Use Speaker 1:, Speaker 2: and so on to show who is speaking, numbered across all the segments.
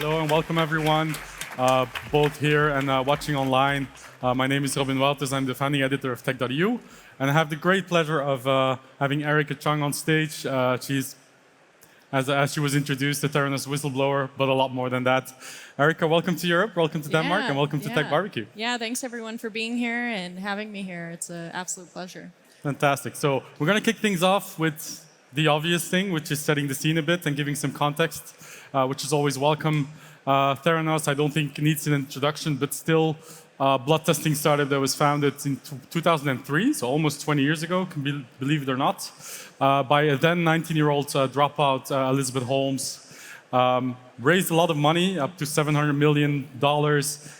Speaker 1: Hello and welcome everyone, both here and watching online. My name is Wauters. I'm the founding editor of Tech.eu, and I have the great pleasure of having Erika Cheung on stage. She's, as she was introduced, the Theranos whistleblower, but a lot more than that. Erika, welcome to Europe, welcome to Denmark, and welcome to TechBBQ.
Speaker 2: Yeah, thanks everyone for being here and having me here. It's an absolute pleasure.
Speaker 1: Fantastic. So we're going to kick things off with the obvious thing, which is setting the scene a bit and giving some context, which is always welcome. Theranos, I don't think needs an introduction, but still, blood testing startup that was founded in 2003, so almost 20 years ago, believe it or not, by a then 19-year-old dropout, Elizabeth Holmes. Raised a lot of money, up to $700 million.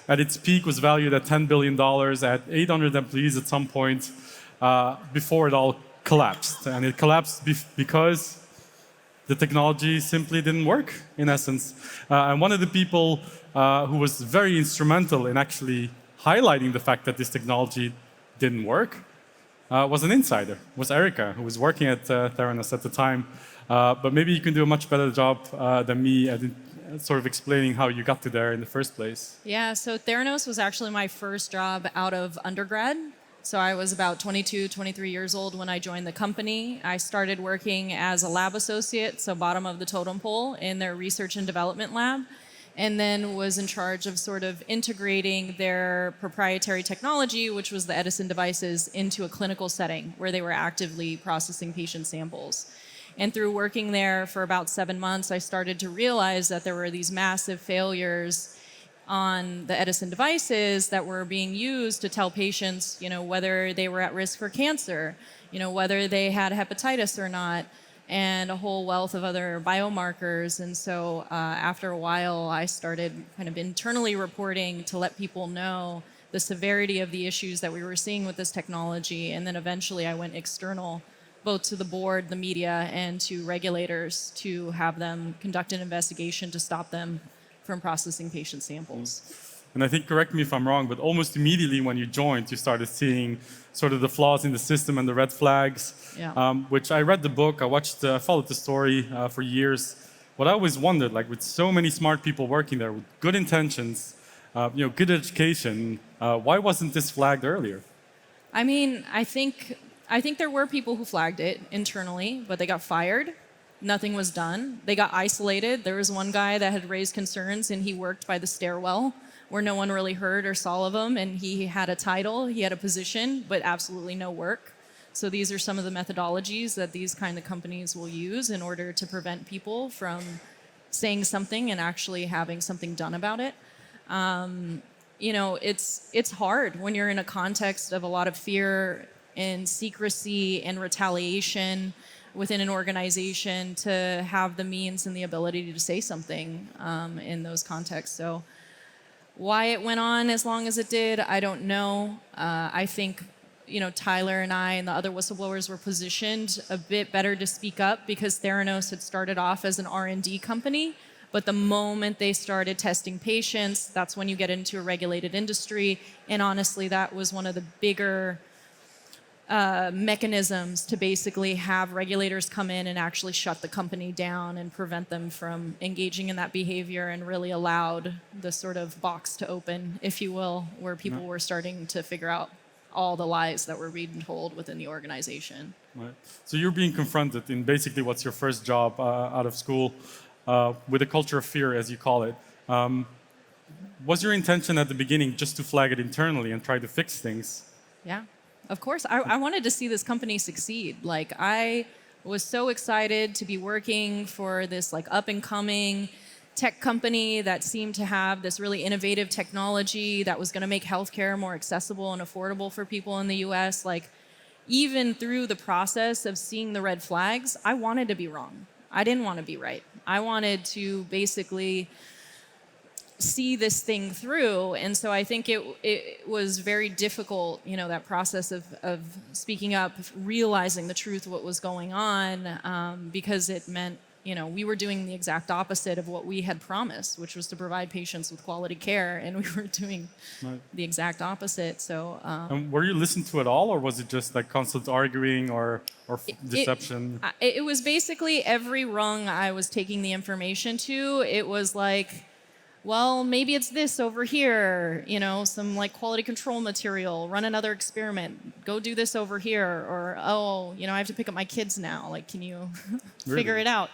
Speaker 1: At its peak, was valued at $10 billion, at 800 employees at some point, before it all collapsed. And it collapsed because the technology simply didn't work, in essence. And one of the people who was very instrumental in actually highlighting the fact that this technology didn't work was an insider, was Erika, who was working at Theranos at the time. But maybe you can do a much better job than me at sort of explaining how you got to there in the first place.
Speaker 2: Yeah, so Theranos was actually my first job out of undergrad. So I was about 22, 23 years old when I joined the company. I started working as a lab associate, so bottom of the totem pole in their research and development lab, and then was in charge of sort of integrating their proprietary technology, which was the Edison devices, into a clinical setting where they were actively processing patient samples. And through working there for about 7 months, I started to realize that there were these massive failures on the Edison devices that were being used to tell patients, whether they were at risk for cancer, whether they had hepatitis or not, and a whole wealth of other biomarkers. And so after a while, I started kind of internally reporting to let people know the severity of the issues that we were seeing with this technology. And then eventually I went external, both to the board, the media, and to regulators to have them conduct an investigation to stop them from processing patient samples.
Speaker 1: And I think, correct me if I'm wrong, but almost immediately when you joined, you started seeing sort of the flaws in the system and the red flags, which I read the book, I followed the story for years. What I always wondered, like with so many smart people working there with good intentions, good education, why wasn't this flagged earlier?
Speaker 2: I mean, I think there were people who flagged it internally, but they got fired. Nothing was done. They got isolated. There was one guy that had raised concerns, and he worked by the stairwell where no one really heard or saw of him, and he had a title, he had a position, but absolutely no work. So these are some of the methodologies that these kind of companies will use in order to prevent people from saying something and actually having something done about it. It's hard when you're in a context of a lot of fear and secrecy and retaliation within an organization to have the means and the ability to say something in those contexts. So why it went on as long as it did, I don't know. I think Tyler and I and the other whistleblowers were positioned a bit better to speak up because Theranos had started off as an R&D company. But the moment they started testing patients, that's when you get into a regulated industry. And honestly, that was one of the bigger mechanisms to basically have regulators come in and actually shut the company down and prevent them from engaging in that behavior, and really allowed the sort of box to open, if you will, where people were starting to figure out all the lies that were being told within the organization.
Speaker 1: Right. So you're being confronted in basically what's your first job out of school with a culture of fear, as you call it. Was your intention at the beginning just to flag it internally and try to fix things?
Speaker 2: Yeah. Of course, I wanted to see this company succeed. Like, I was so excited to be working for this up and coming tech company that seemed to have this really innovative technology that was going to make healthcare more accessible and affordable for people in the US. Like, even through the process of seeing the red flags, I wanted to be wrong. I didn't want to be right. I wanted to basically see this thing through, and so I think it was very difficult, that process of speaking up, realizing the truth of what was going on, because it meant, we were doing the exact opposite of what we had promised, which was to provide patients with quality care, and we were doing the exact opposite. So,
Speaker 1: and were you listened to at all, or was it just like constant arguing or deception?
Speaker 2: It was basically every rung I was taking the information to. It was like, well, maybe it's this over here, you know, some like quality control material, run another experiment, go do this over here, or, oh, you know, I have to pick up my kids now, like, can you figure
Speaker 1: Really?
Speaker 2: it out?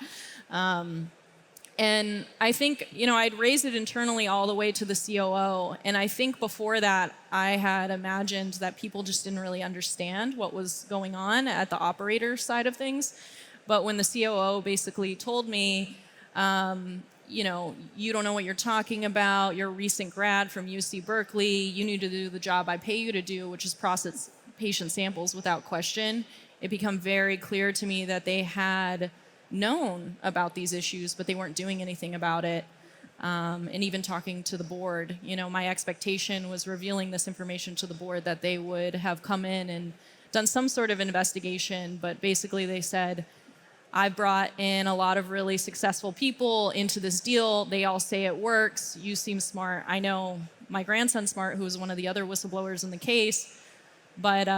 Speaker 2: And I think, you know, I'd raised it internally all the way to the COO. And I think before that, I had imagined that people just didn't really understand what was going on at the operator side of things. But when the COO basically told me, you know, you don't know what you're talking about, you're a recent grad from UC Berkeley, you need to do the job I pay you to do, which is process patient samples without question, it became very clear to me that they had known about these issues, but they weren't doing anything about it. And even talking to the board, you know, my expectation was revealing this information to the board that they would have come in and done some sort of investigation, but basically they said, I've brought in a lot of really successful people into this deal. They all say it works. You seem smart. I know my grandson's smart, who was one of the other whistleblowers in the case, but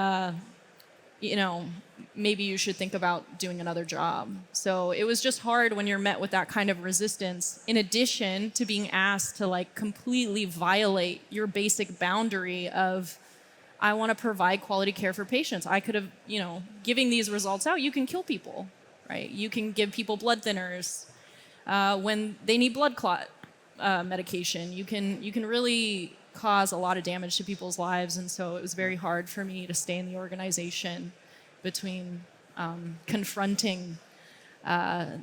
Speaker 2: you know, maybe you should think about doing another job. So it was just hard when you're met with that kind of resistance, in addition to being asked to like completely violate your basic boundary of, I want to provide quality care for patients. I could have, you know, giving these results out, you can kill people, right? You can give people blood thinners when they need blood clot medication. You can really cause a lot of damage to people's lives, and so it was very hard for me to stay in the organization between confronting that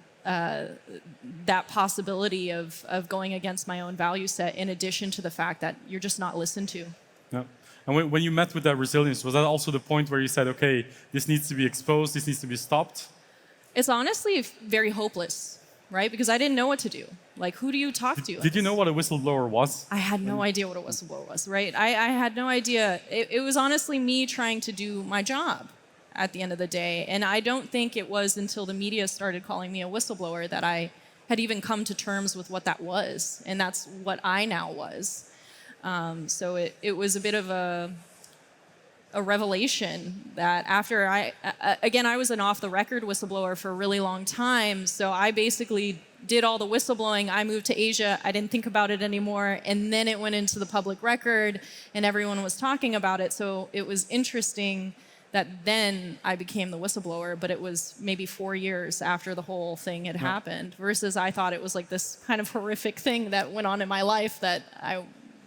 Speaker 2: possibility of going against my own value set, in addition to the fact that you're just not listened to.
Speaker 1: Yeah. And when you met with that resilience, was that also the point where you said, okay, this needs to be exposed, this needs to be stopped?
Speaker 2: It's honestly very hopeless, right? Because I didn't know what to do. Like, who do you talk to?
Speaker 1: Did you know what a whistleblower was?
Speaker 2: I had no idea what a whistleblower was, right? I had no idea. It was honestly me trying to do my job at the end of the day. And I don't think it was until the media started calling me a whistleblower that I had even come to terms with what that was. And that's what I now was. So it was a bit of a revelation that after I was an off-the-record whistleblower for a really long time. So I basically did all the whistleblowing. I moved to Asia. I didn't think about it anymore. And then it went into the public record and everyone was talking about it. So it was interesting that then I became the whistleblower, but it was maybe 4 years after the whole thing had happened, versus I thought it was like this kind of horrific thing that went on in my life that I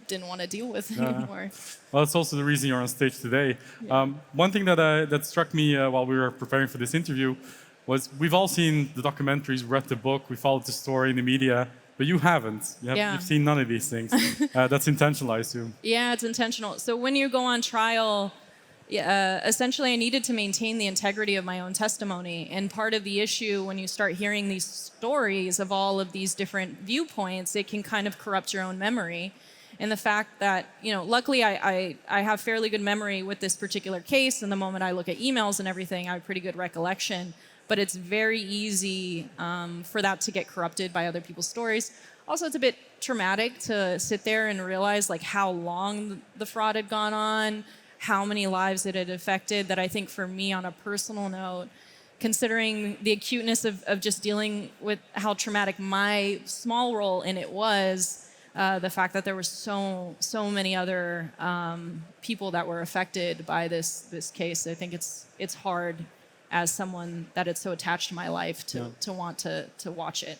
Speaker 2: didn't want to deal with anymore.
Speaker 1: Well, that's also the reason you're on stage today.
Speaker 2: Yeah.
Speaker 1: One thing that struck me while we were preparing for this interview was we've all seen the documentaries, read the book, we followed the story in the media, but you haven't. You've seen none of these things. That's intentional, I assume.
Speaker 2: Yeah, it's intentional. So when you go on trial, essentially I needed to maintain the integrity of my own testimony. And part of the issue when you start hearing these stories of all of these different viewpoints, it can kind of corrupt your own memory. And the fact that, you know, luckily I have fairly good memory with this particular case, and the moment I look at emails and everything, I have pretty good recollection. But it's very easy for that to get corrupted by other people's stories. Also, it's a bit traumatic to sit there and realize like how long the fraud had gone on, how many lives it had affected, that I think for me on a personal note, considering the acuteness of just dealing with how traumatic my small role in it was, the fact that there were so many other people that were affected by this case, I think it's hard as someone that it's so attached to my life to want to watch it.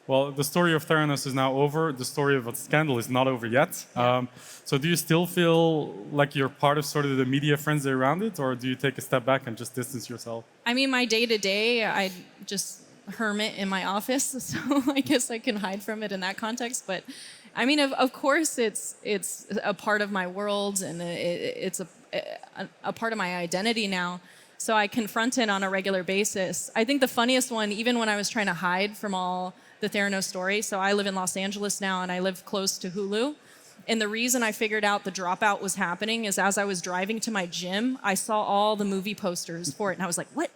Speaker 1: Well, the story of Theranos is now over. The story of a scandal is not over yet.
Speaker 2: Yeah.
Speaker 1: So do you still feel like you're part of sort of the media frenzy around it, or do you take a step back and just distance yourself?
Speaker 2: I mean, my day-to-day, I just hermit in my office, so I guess I can hide from it in that context. But I mean, of course, it's a part of my world, and it's a part of my identity now. So I confront it on a regular basis. I think the funniest one, even when I was trying to hide from all the Theranos story, so I live in Los Angeles now, and I live close to Hulu. And the reason I figured out the dropout was happening is as I was driving to my gym, I saw all the movie posters for it, and I was like, what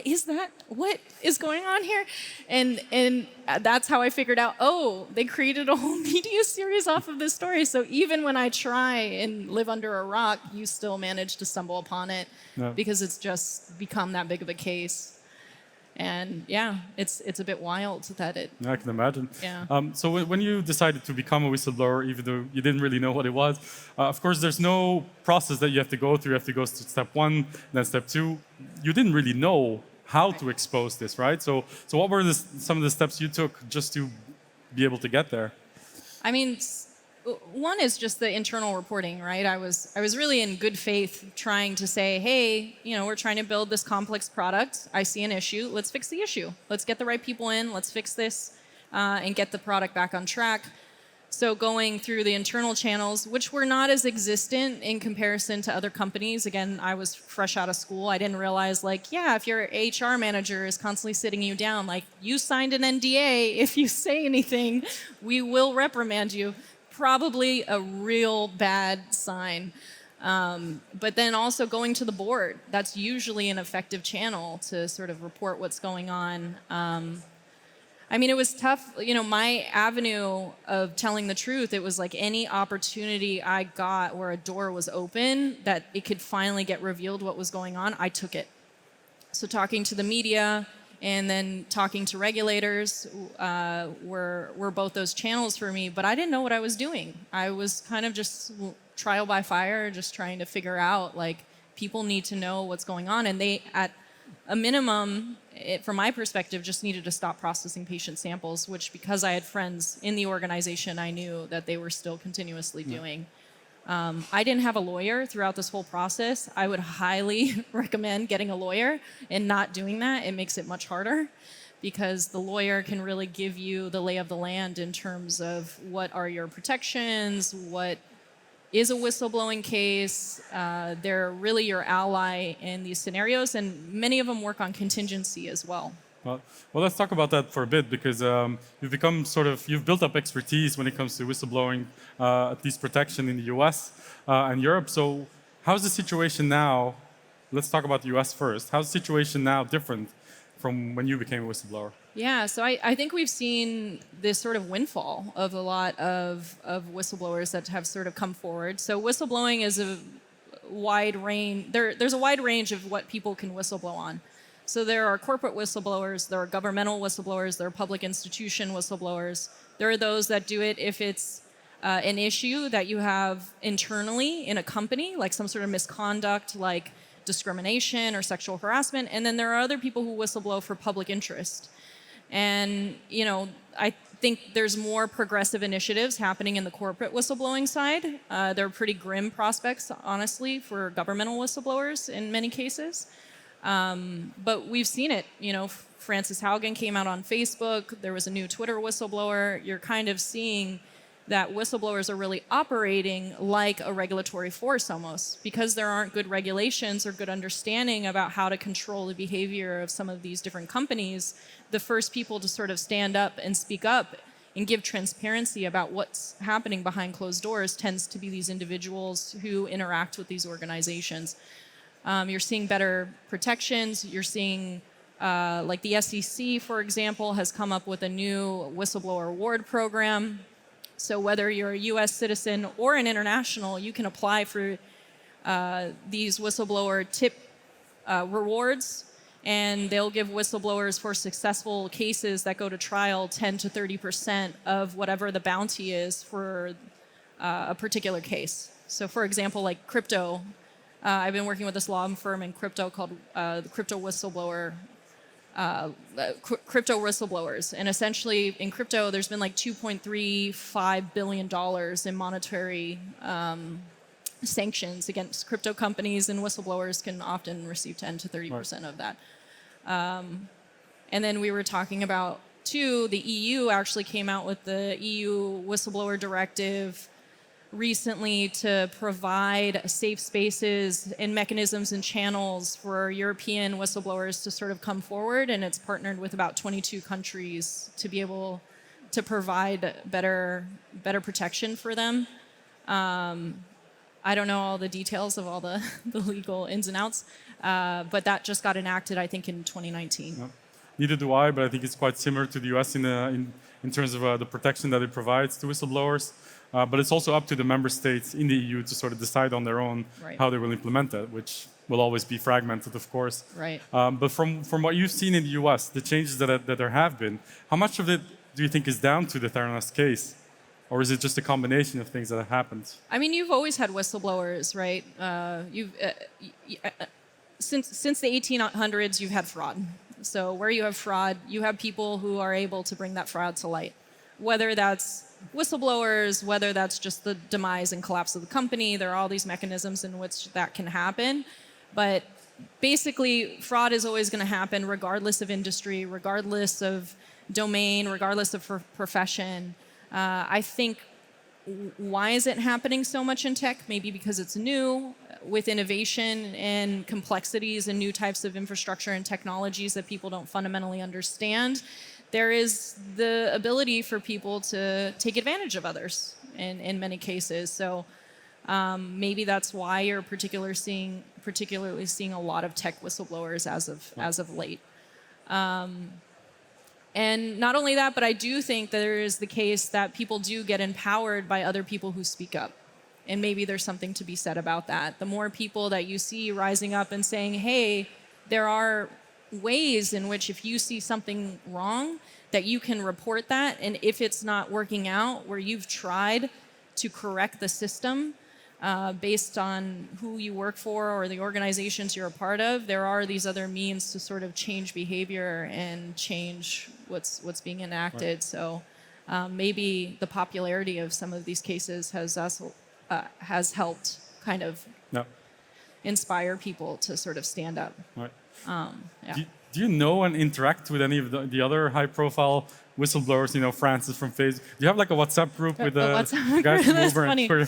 Speaker 2: is that? What is going on here? And that's how I figured out, oh, they created a whole media series off of this story. So even when I try and live under a rock, you still manage to stumble upon it because it's just become that big of a case. And yeah, it's a bit wild that it.
Speaker 1: Yeah, I can imagine.
Speaker 2: Yeah.
Speaker 1: So when you decided to become a whistleblower, even though you didn't really know what it was, of course, there's no process that you have to go through. You have to go to step 1, then step 2. You didn't really know how to expose this, right? So what were some of the steps you took just to be able to get there?
Speaker 2: I mean, one is just the internal reporting, right? I was really in good faith trying to say, hey, we're trying to build this complex product. I see an issue. Let's fix the issue. Let's get the right people in. Let's fix this and get the product back on track. So going through the internal channels, which were not as existent in comparison to other companies. Again, I was fresh out of school. I didn't realize, if your HR manager is constantly sitting you down, you signed an NDA. If you say anything, we will reprimand you. Probably a real bad sign. But then also going to the board. That's usually an effective channel to sort of report what's going on. It was tough. My avenue of telling the truth, it was like any opportunity I got where a door was open, that it could finally get revealed what was going on, I took it. So talking to the media and then talking to regulators were both those channels for me, but I didn't know what I was doing. I was kind of just trial by fire, just trying to figure out, people need to know what's going on, and they, at a minimum, from my perspective, just needed to stop processing patient samples, which, because I had friends in the organization, I knew that they were still continuously doing. I didn't have a lawyer throughout this whole process. I would highly recommend getting a lawyer and not doing that. It makes it much harder because the lawyer can really give you the lay of the land in terms of what are your protections, what is a whistleblowing case. They're really your ally in these scenarios, and many of them work on contingency as well.
Speaker 1: Well, let's talk about that for a bit, because you've built up expertise when it comes to whistleblowing, at least protection in the US and Europe. So how's the situation now? Let's talk about the US first. How's the situation now different from when you became a whistleblower?
Speaker 2: Yeah, so I think we've seen this sort of windfall of a lot of whistleblowers that have sort of come forward. So whistleblowing is a wide range. There's a wide range of what people can whistleblow on. So there are corporate whistleblowers, there are governmental whistleblowers, there are public institution whistleblowers. There are those that do it if it's an issue that you have internally in a company, like some sort of misconduct, like discrimination or sexual harassment. And then there are other people who whistleblow for public interest. And, I think there's more progressive initiatives happening in the corporate whistleblowing side. They're pretty grim prospects, honestly, for governmental whistleblowers in many cases. But we've seen it. Frances Haugen came out on Facebook. There was a new Twitter whistleblower. You're kind of seeing that whistleblowers are really operating like a regulatory force almost, because there aren't good regulations or good understanding about how to control the behavior of some of these different companies. The first people to sort of stand up and speak up and give transparency about what's happening behind closed doors tends to be these individuals who interact with these organizations. You're seeing better protections. You're seeing, like the SEC, for example, has come up with a new whistleblower award program. So whether you're a US citizen or an international, you can apply for these whistleblower tip rewards, and they'll give whistleblowers for successful cases that go to trial 10 to 30% of whatever the bounty is for a particular case. So for example, like crypto, I've been working with this law firm in crypto called the Crypto Whistleblowers. And essentially in crypto, there's been like $2.35 billion in monetary sanctions against crypto companies, and whistleblowers can often receive 10 to 30% of that. And then we were talking about, too, the EU actually came out with the EU whistleblower directive recently to provide safe spaces and mechanisms and channels for European whistleblowers to sort of come forward, and it's partnered with about 22 countries to be able to provide better protection for them. I don't know all the details of all the legal ins and outs, but that just got enacted, I think, in 2019.
Speaker 1: Yeah. Neither do I, but I think it's quite similar to the US in terms of the protection that it provides to whistleblowers. But it's also up to the member states in the EU to sort of decide on their own how they will implement that, which will always be fragmented, of course.
Speaker 2: Right.
Speaker 1: But from what you've seen in the US, the changes that there have been, how much of it do you think is down to the Theranos case? Or is it just a combination of things that have happened?
Speaker 2: I mean, you've always had whistleblowers, right? Since the 1800s, you've had fraud. So where you have fraud, you have people who are able to bring that fraud to light. Whether that's whistleblowers, whether that's just the demise and collapse of the company, there are all these mechanisms in which that can happen. But basically, fraud is always going to happen regardless of industry, regardless of domain, regardless of profession. I think, why is it happening so much in tech? Maybe because it's new, with innovation and complexities and new types of infrastructure and technologies that people don't fundamentally understand. There is the ability for people to take advantage of others in many cases. So maybe that's why you're particularly seeing a lot of tech whistleblowers as of late. And not only that, but I do think there is the case that people do get empowered by other people who speak up. And maybe there's something to be said about that. The more people that you see rising up and saying, hey, there are ways in which if you see something wrong, that you can report that. And if it's not working out, where you've tried to correct the system based on who you work for or the organizations you're a part of, there are these other means to sort of change behavior and change what's being enacted. Right. So maybe the popularity of some of these cases has helped kind of inspire people to sort of stand up.
Speaker 1: Right.
Speaker 2: Yeah.
Speaker 1: Do you know and interact with any of the other high-profile whistleblowers? You know, Francis from Facebook. Do you have like a WhatsApp group with guys from over and Twitter?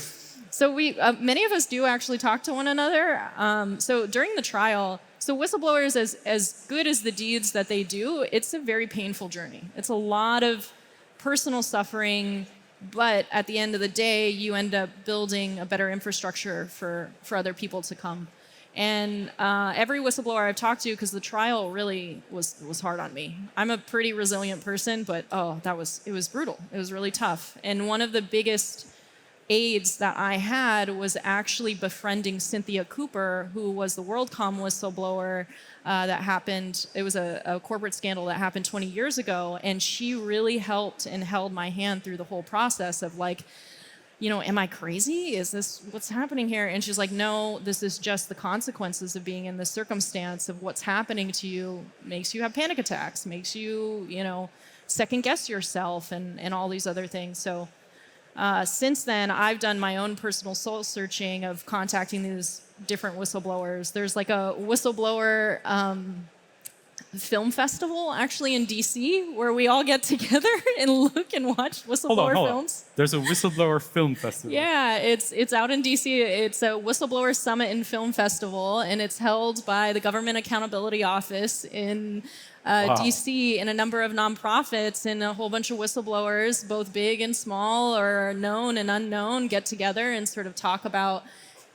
Speaker 2: So many of us do actually talk to one another. So during the trial, so whistleblowers, as good as the deeds that they do, it's a very painful journey. It's a lot of personal suffering, but at the end of the day, you end up building a better infrastructure for other people to come. And every whistleblower I've talked to, because the trial really was hard on me. I'm a pretty resilient person, but it was brutal. It was really tough. And one of the biggest aids that I had was actually befriending Cynthia Cooper, who was the WorldCom whistleblower that happened. It was a corporate scandal that happened 20 years ago, and she really helped and held my hand through the whole process of like, you know, am I crazy? Is this what's happening here? And she's like, no, this is just the consequences of being in this circumstance of what's happening to you. Makes you have panic attacks, makes you, you know, second guess yourself and all these other things. So since then, I've done my own personal soul searching of contacting these different whistleblowers. There's like a whistleblower film festival actually in DC where we all get together and look and watch whistleblower films.
Speaker 1: There's a whistleblower film festival.
Speaker 2: Yeah, it's out in DC. It's a whistleblower summit and film festival, and it's held by the Government Accountability Office in DC, and a number of nonprofits and a whole bunch of whistleblowers, both big and small or known and unknown, get together and sort of talk about,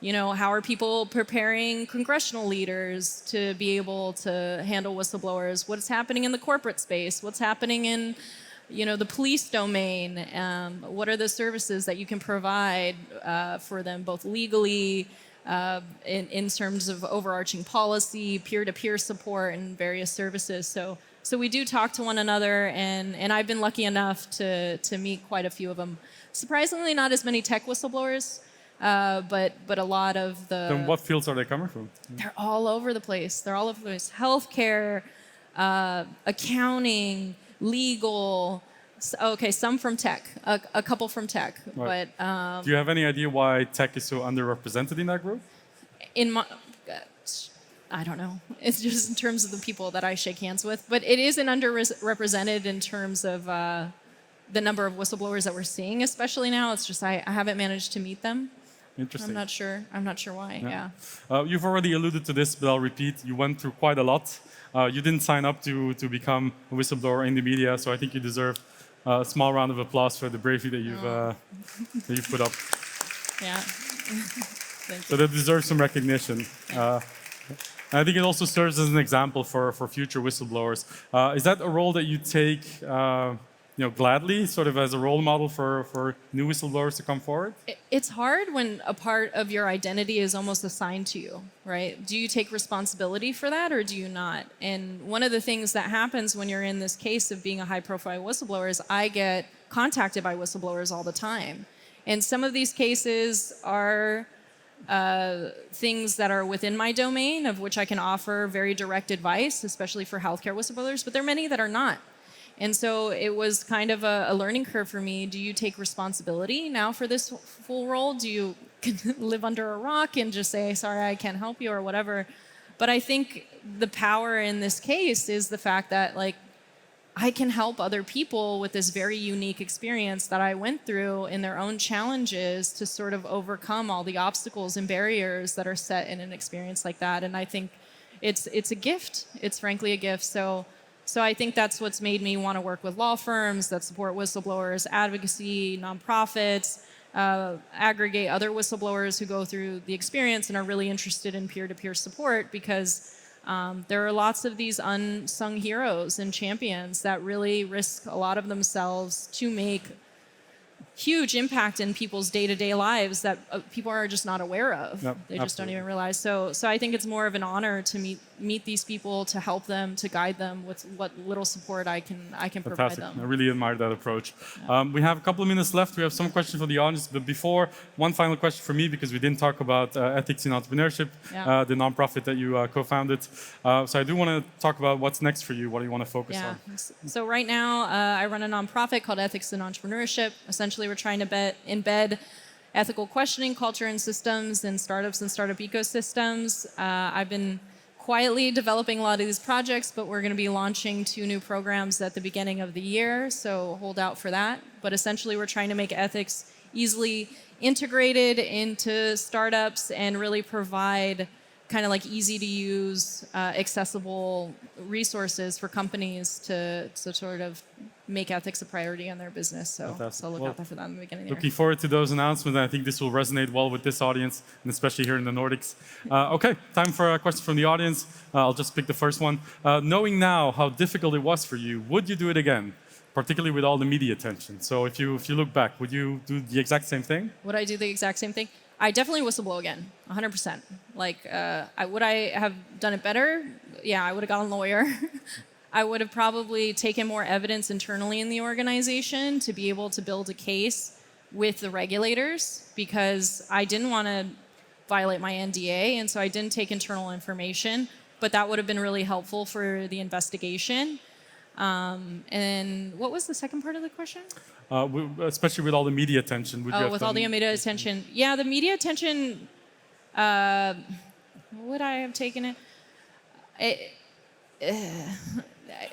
Speaker 2: you know, how are people preparing congressional leaders to be able to handle whistleblowers? What's happening in the corporate space? What's happening in, you know, the police domain? What are the services that you can provide for them, both legally, in terms of overarching policy, peer-to-peer support, and various services? So we do talk to one another, and I've been lucky enough to meet quite a few of them. Surprisingly, not as many tech whistleblowers. But a lot of the...
Speaker 1: Then what fields are they coming from?
Speaker 2: They're all over the place. Healthcare, accounting, legal. Okay, some from tech, a couple from tech. Right. But
Speaker 1: do you have any idea why tech is so underrepresented in that group?
Speaker 2: I don't know. It's just in terms of the people that I shake hands with. But it isn't underrepresented in terms of the number of whistleblowers that we're seeing, especially now. It's just I haven't managed to meet them.
Speaker 1: Interesting.
Speaker 2: I'm not sure why. Yeah.
Speaker 1: You've already alluded to this, but I'll repeat. You went through quite a lot. You didn't sign up to become a whistleblower in the media, so I think you deserve a small round of applause for the bravery that you've put up.
Speaker 2: Yeah. Thank you.
Speaker 1: So that deserves some recognition. I think it also serves as an example for future whistleblowers. Is that a role that you take gladly, sort of as a role model for new whistleblowers to come forward?
Speaker 2: It's hard when a part of your identity is almost assigned to you, right? Do you take responsibility for that or do you not? And one of the things that happens when you're in this case of being a high-profile whistleblower is I get contacted by whistleblowers all the time. And some of these cases are things that are within my domain, of which I can offer very direct advice, especially for healthcare whistleblowers, but there are many that are not. And so it was kind of a learning curve for me. Do you take responsibility now for this full role? Do you live under a rock and just say, sorry, I can't help you or whatever? But I think the power in this case is the fact that like I can help other people with this very unique experience that I went through in their own challenges to sort of overcome all the obstacles and barriers that are set in an experience like that. And I think it's a gift. It's frankly a gift. So I think that's what's made me want to work with law firms that support whistleblowers, advocacy, nonprofits, aggregate other whistleblowers who go through the experience and are really interested in peer-to-peer support, because there are lots of these unsung heroes and champions that really risk a lot of themselves to make huge impact in people's day-to-day lives that people are just not aware of.
Speaker 1: Yep,
Speaker 2: they just don't even realize. So I think it's more of an honor to meet these people, to help them, to guide them with what little support I can provide them.
Speaker 1: I really admire that approach. Yeah. We have a couple of minutes left. We have some questions for the audience, but before, one final question for me, because we didn't talk about ethics in entrepreneurship, the nonprofit that you co-founded. So I do want to talk about what's next for you. What do you want to focus on?
Speaker 2: So right now, I run a nonprofit called Ethics in Entrepreneurship. Essentially, we're trying to embed ethical questioning culture and systems in startups and startup ecosystems. I've been quietly developing a lot of these projects, but we're going to be launching 2 new programs at the beginning of the year, so hold out for that. But essentially, we're trying to make ethics easily integrated into startups and really provide kind of like easy to use, accessible resources for companies to sort of make ethics a priority in their business. So look out for that in the beginning.
Speaker 1: Looking forward to those announcements. And I think this will resonate well with this audience, and especially here in the Nordics. Okay, time for a question from the audience. I'll just pick the first one. Knowing now how difficult it was for you, would you do it again? Particularly with all the media attention. So if you look back, would you do the exact same thing?
Speaker 2: Would I do the exact same thing? I definitely whistleblow again, 100%. Like, would I have done it better? Yeah, I would have gotten a lawyer. I would have probably taken more evidence internally in the organization to be able to build a case with the regulators, because I didn't want to violate my NDA, and so I didn't take internal information, but that would have been really helpful for the investigation. And what was the second part of the question?
Speaker 1: Especially with all the media attention.
Speaker 2: With all the media attention. Yeah, the media attention, would I have taken it?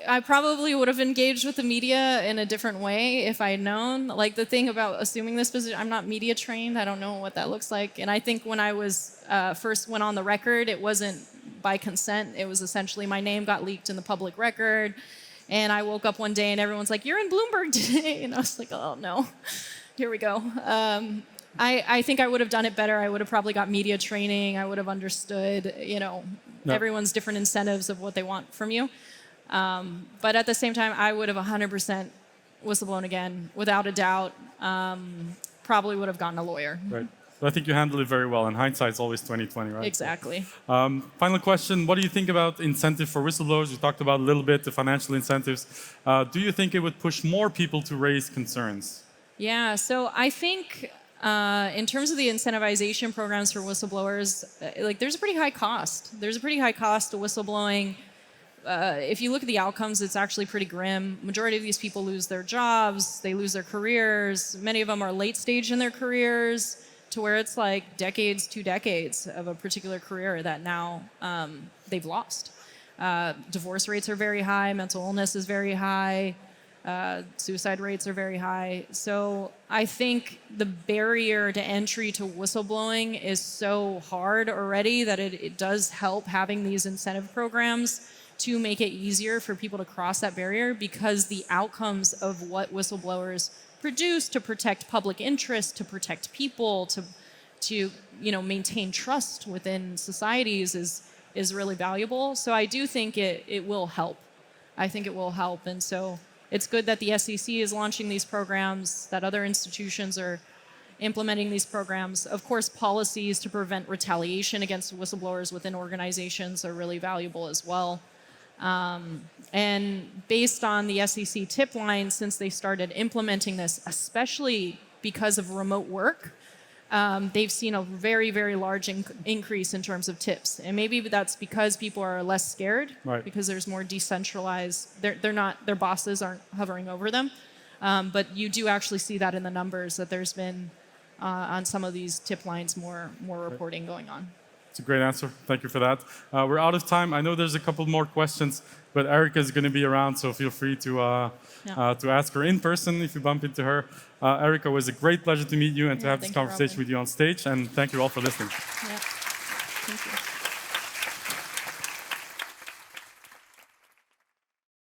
Speaker 2: I probably would have engaged with the media in a different way if I had known. Like, the thing about assuming this position, I'm not media trained. I don't know what that looks like. And I think when I was first went on the record, it wasn't by consent. It was essentially my name got leaked in the public record. And I woke up one day and everyone's like, "You're in Bloomberg today." And I was like, "Oh, no, here we go." I think I would have done it better. I would have probably got media training. I would have understood, everyone's different incentives of what they want from you. But at the same time, I would have 100% whistleblown again, without a doubt. Probably would have gotten a lawyer.
Speaker 1: Right. I think you handled it very well, and hindsight's always 20/20, right?
Speaker 2: Exactly.
Speaker 1: Final question: what do you think about incentive for whistleblowers? You talked about a little bit the financial incentives. Do you think it would push more people to raise concerns?
Speaker 2: Yeah. So I think in terms of the incentivization programs for whistleblowers, there's a pretty high cost. There's a pretty high cost to whistleblowing. If you look at the outcomes, it's actually pretty grim. Majority of these people lose their jobs. They lose their careers. Many of them are late stage in their careers, to where it's like decades, 2 decades of a particular career that now they've lost. Divorce rates are very high. Mental illness is very high. Suicide rates are very high. So I think the barrier to entry to whistleblowing is so hard already that it does help having these incentive programs to make it easier for people to cross that barrier, because the outcomes of what whistleblowers produce to protect public interest, to protect people, to maintain trust within societies is really valuable. So I do think it will help. I think it will help, and so it's good that the SEC is launching these programs, that other institutions are implementing these programs. Of course, policies to prevent retaliation against whistleblowers within organizations are really valuable as well. And based on the SEC tip line, since they started implementing this, especially because of remote work, they've seen a very, very large increase in terms of tips. And maybe that's because people are less scared,
Speaker 1: Right.
Speaker 2: because there's more decentralized, their bosses aren't hovering over them. But you do actually see that in the numbers, that there's been, on some of these tip lines, more reporting going on.
Speaker 1: It's a great answer. Thank you for that. We're out of time. I know there's a couple more questions, but Erika is going to be around, so feel free to ask her in person if you bump into her. Erika, it was a great pleasure to meet you and to have this conversation with you on stage. And thank you all for listening.
Speaker 2: Yeah. Thank you.